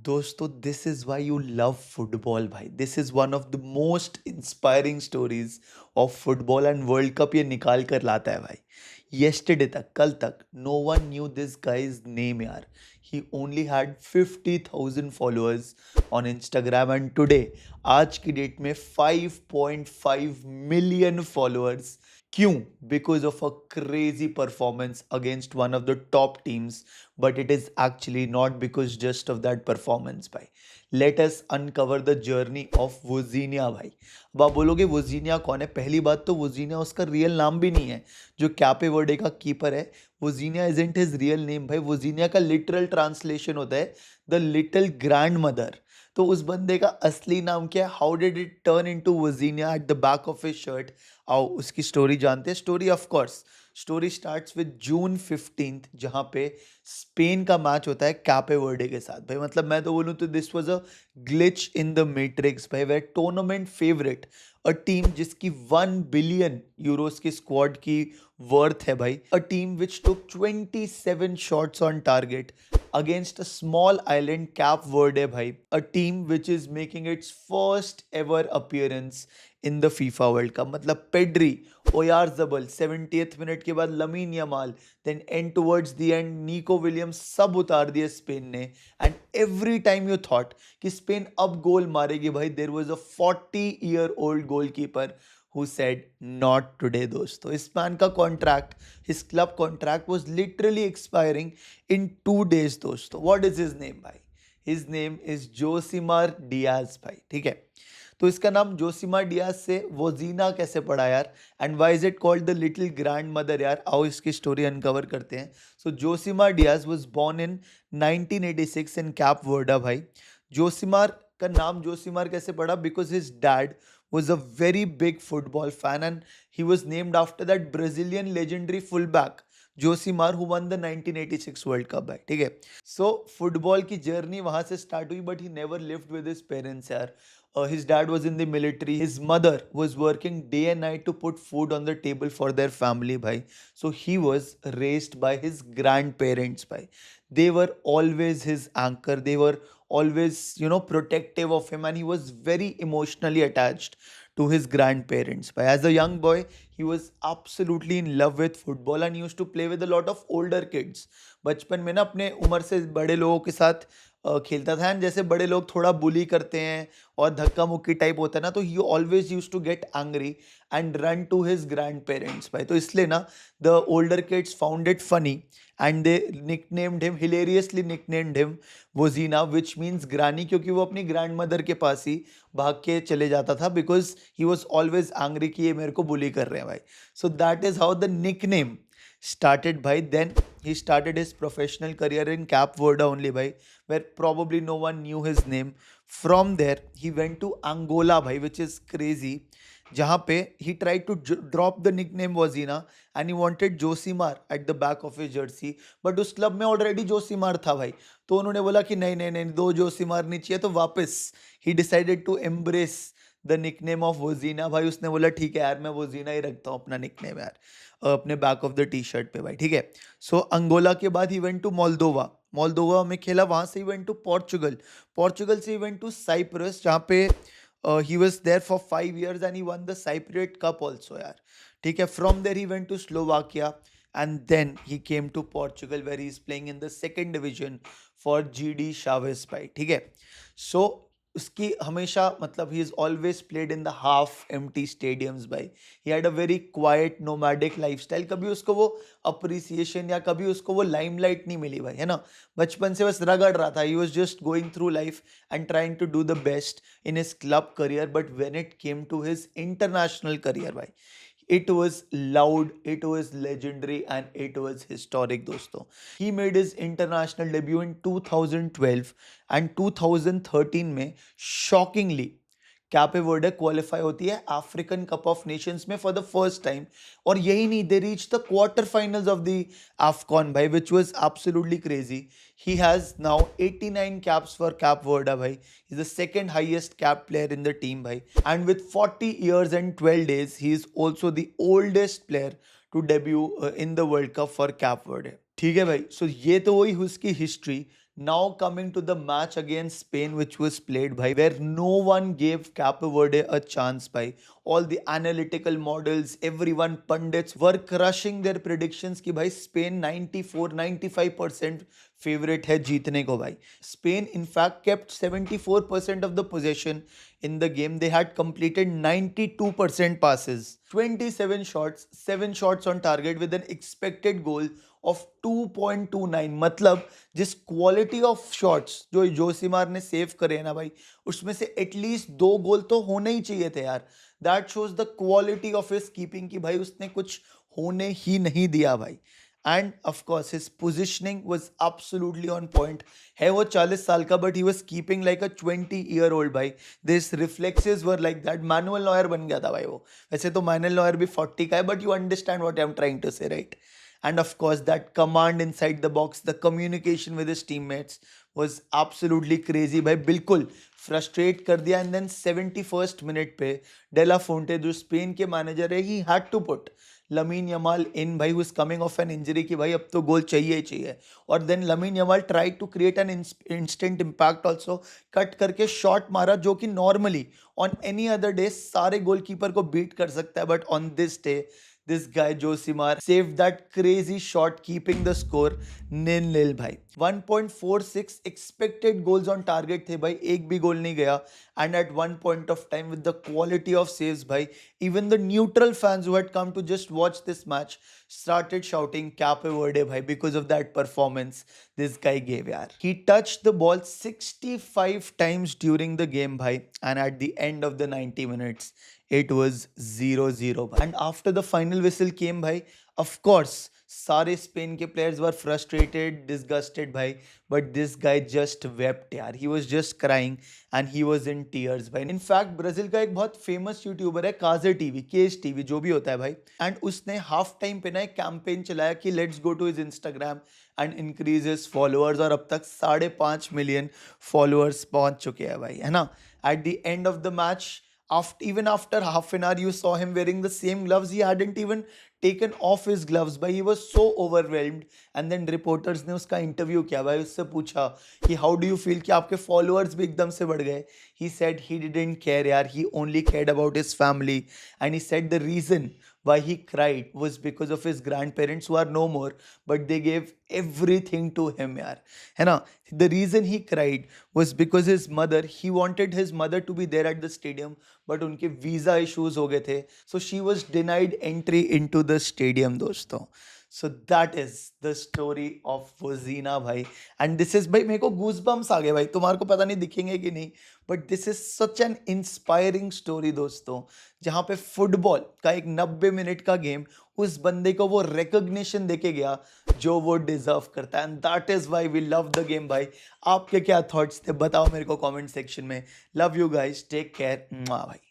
दोस्तों this is why you love football भाई। This is one of the most inspiring stories of football and world cup ये निकाल कर लाता है भाई। येस्टरडे तक, कल तक, no one knew this guy's name यार। He only had 50,000 followers on Instagram and today, आज की डेट में 5.5 मिलियन फॉलोअर्स। क्यों? Because of a crazy performance against one of the top teams, but it is actually not because just of that performance भाई। Let us uncover the journey of वोजीनिया भाई। अब आप बोलोगे वोजीनिया कौन है? पहली बात तो वोजीनिया उसका रियल नाम भी नहीं है। जो कैपे वर्डे का कीपर है, वोजीनिया इजंट हिज रियल नेम भाई। वोजीनिया का लिटरल ट्रांसलेशन होता है द लिटिल ग्रैंड मदर। तो उस बंदे का असली नाम क्या है? How did it turn into Vozinha at the back of his shirt? आओ उसकी स्टोरी जानते हैं। Story of course, story starts with June 15, जहाँ पे स्पेन का मैच होता है कैपे वर्डे के साथ भाई। मतलब मैं तो बोलूँ तो this was a glitch in the matrix भाई, where tournament favourite, a team जिसकी 1 बिलियन यूरोस की स्क्वाड की वर्थ है भाई, a team which took 27 shots on target against a small island Cap Verde bhai, a team which is making its first ever appearance in the FIFA World Cup। मतलब Pedri, Oyarzabal 70th minute के बाद Lamine Yamal, then and towards the end Nico Williams, सब उतार दिए Spain ने। And every time you thought कि Spain अब goal मारेगी भाई, there was a 40-year-old goalkeeper who said not today दोस्तों। इस मैन का contract, his club contract was literally expiring in 2 days दोस्तों। व्हाट इज हिज नेम भाई? His name is Josimar Diaz भाई। ठीक है, तो इसका नाम जोसिमार डियाज से वोजीना कैसे पड़ा यार, and why is it called the little grandmother यार? आओ इसकी स्टोरी अनकवर करते हैं। So Josimar Dias was born in 1986 in Cape Verde भाई। जोसिमार का नाम जोसिमार कैसे पड़ा? Because his dad was a very big football fan and he was named after that Brazilian legendary fullback जोसीमार who won the 1986 world cup भाई। ठीक है, सो football की journey वहां से स्टार्ट हुई, but he never lived with his parents यार। His dad was in the military, his mother was working day and night to put food on the table for their family bhai, so he was raised by his grandparents bhai। They were always his anchor, they were always protective of him, and he was very emotionally attached to his grandparents bhai। As a young boy he was absolutely in love with football and used to play with a lot of older kids। बचपन में ना अपने उम्र से बड़े लोगों के साथ खेलता था। एंड जैसे बड़े लोग थोड़ा बुली करते हैं और धक्का मुक्की टाइप होता है ना, तो he always use to get angry and run to his grandparents भाई। तो इसलिए ना the older kids found it funny and they nicknamed him, hilariously nicknamed him Vozinha, which means granny, क्योंकि वो अपनी ग्रैंड मदर के पास ही भाग के चले जाता था, because he was always angry कि ये मेरे को बुली कर रहे हैं भाई। So that is how the nickname started bhai। Then he started his professional career in Cap Verde only bhai, where probably no one knew his name। From there he went to Angola bhai, which is crazy, जहाँ पे he tried to drop the nickname Wazina and he wanted जोसीमार at the back of his jersey, but उस club में already जोसीमार था भाई। तो उन्होंने बोला कि नहीं नहीं नहीं, दो जोसीमार नहीं चाहिए, तो वापस he decided to embrace the nickname of Vozinha भाई। उसने बोला ठीक है यार, मैं वोजीना ही रखता हूँ अपना निकनेम यार, अपने back of the T shirt पे भाई। ठीक है, सो अंगोला के बाद he went to Moldova, Moldova में खेला, वहां से he went to Portugal, Portugal से ही वेंट टू साइप्रस, जहाँ पे he was there for 5 years and he won the Cypriot cup also यार। ठीक है, from there he went to Slovakia and then he came to Portugal where he is playing in the second division for GD Chaves भाई। ठीक है, so उसकी हमेशा मतलब he is always played in the half empty stadiums भाई। He had a very quite nomadic lifestyle. कभी उसको वो अप्रिसिएशन या कभी उसको वो लाइमलाइट नहीं मिली भाई, है ना। बचपन से बस रगड़ रहा था, he was just going through life and trying to do the best in his club career. But when it came to his international career भाई, it was loud, it was legendary and it was historic दोस्तों। He made his international debut in 2012 and 2013 में shockingly कैपे Verde qualify होती है African cup of nations में for the first time. और यही नहीं, they reach the quarter finals of the AFCON भाई, which was absolutely crazy. He has now 89 caps for Cape Verde भाई, is the second highest cap player in the team भाई, and with 40 years and 12 days he is also the oldest player to debut in the world cup for Cape Verde. ठीक है भाई, सो ये तो वही उसकी history. Now coming to the match against Spain which was played bhai, where no one gave Cape Verde a chance bhai. All the analytical models, everyone, pundits were crushing their predictions कि भाई Spain 94-95% favorite है जीतने को भाई. Spain in fact kept 74% of the possession in the game. They had completed 92% passes, 27 shots, 7 shots on target with an expected goal of 2.29. मतलब जिस quality of shots जो जोसीमार ने सेव करे हैं ना भाई, उसमें से एटलीस्ट 2 गोल तो होने ही चाहिए थे यार. That shows the quality of his keeping कि भाई उसने कुछ होने ही नहीं दिया भाई. End of course his positioning was absolutely on point. है वो 40 साल का but he was keeping like a 20-year old भाई. This reflexes were like that. Manuel Neuer बन गया था भाई वो. वैसे तो मैनुअल नॉयर भी 40 का है but you understand what I am trying to say, right? And of course, that command inside the box, the communication with his teammates was absolutely crazy भाई. बिल्कुल frustrate कर दिया. And then 71st minute पे डेला फोंटे जो Spain के manager है, he had to put Lamine Yamal in भाई, who is coming off an injury कि भाई अब तो गोल चाहिए ही चाहिए. और then Lamine Yamal tried to create an instant impact also, cut करके शॉट मारा जो कि normally on any other day सारे गोलकीपर को बीट कर सकता है, but on this day this guy Josimar saved that crazy shot, keeping the score 0-0 भाई. 1.46 expected goals on target थे भाई, एक भी गोल नहीं गया. And at one point of time with the quality of saves भाई, even the neutral fans who had come to just watch this match started shouting Cape Verde भाई because of that performance this guy gave यार. He touched the ball 65 times during the game भाई, and at the end of the 90 minutes it was 0-0. And after the final whistle came भाई, of course सारे Spain के players were frustrated, disgusted भाई, but this guy just wept यार. He was just crying and he was in tears भाई. In fact Brazil का एक बहुत famous YouTuber है काजे टीवी, केज टीवी जो भी होता है भाई, एंड उसने हाफ टाइम पे ना एक कैंपेन चलाया कि let's go to his Instagram and increase his followers, और अब तक 5.5 मिलियन फॉलोअर्स पहुंच चुके हैं भाई, है ना. At the end of the match, even after half an hour, you saw him wearing the same gloves. He hadn't even taken off his gloves but he was so overwhelmed. And then reporters ने उसका interview किया भाई, उससे पूछा कि how do you feel कि आपके followers भी एकदम से बढ़ गए. He said he didn't care यार, he only cared about his family. And he said the reason why he cried was because of his grandparents who are no more, but they gave everything to him यार, है ना. The reason he cried was because his mother, he wanted his mother to be there at the stadium, but उनके visa issues हो गए थे, so she was denied entry into the stadium दोस्तों. So that is the story of Vozina भाई. And this is भाई, मेरे को goosebumps आ गए भाई. तुम्हारे को पता नहीं दिखेंगे कि नहीं, but this is such an inspiring story दोस्तों, जहाँ पे फुटबॉल का एक 90 मिनट का गेम उस बंदे को वो रिकॉग्निशन देके गया जो वो डिजर्व करता है. And that is why we love the game भाई. आपके क्या थॉट्स थे बताओ मेरे को कमेंट सेक्शन में. Love you guys, take care भाई.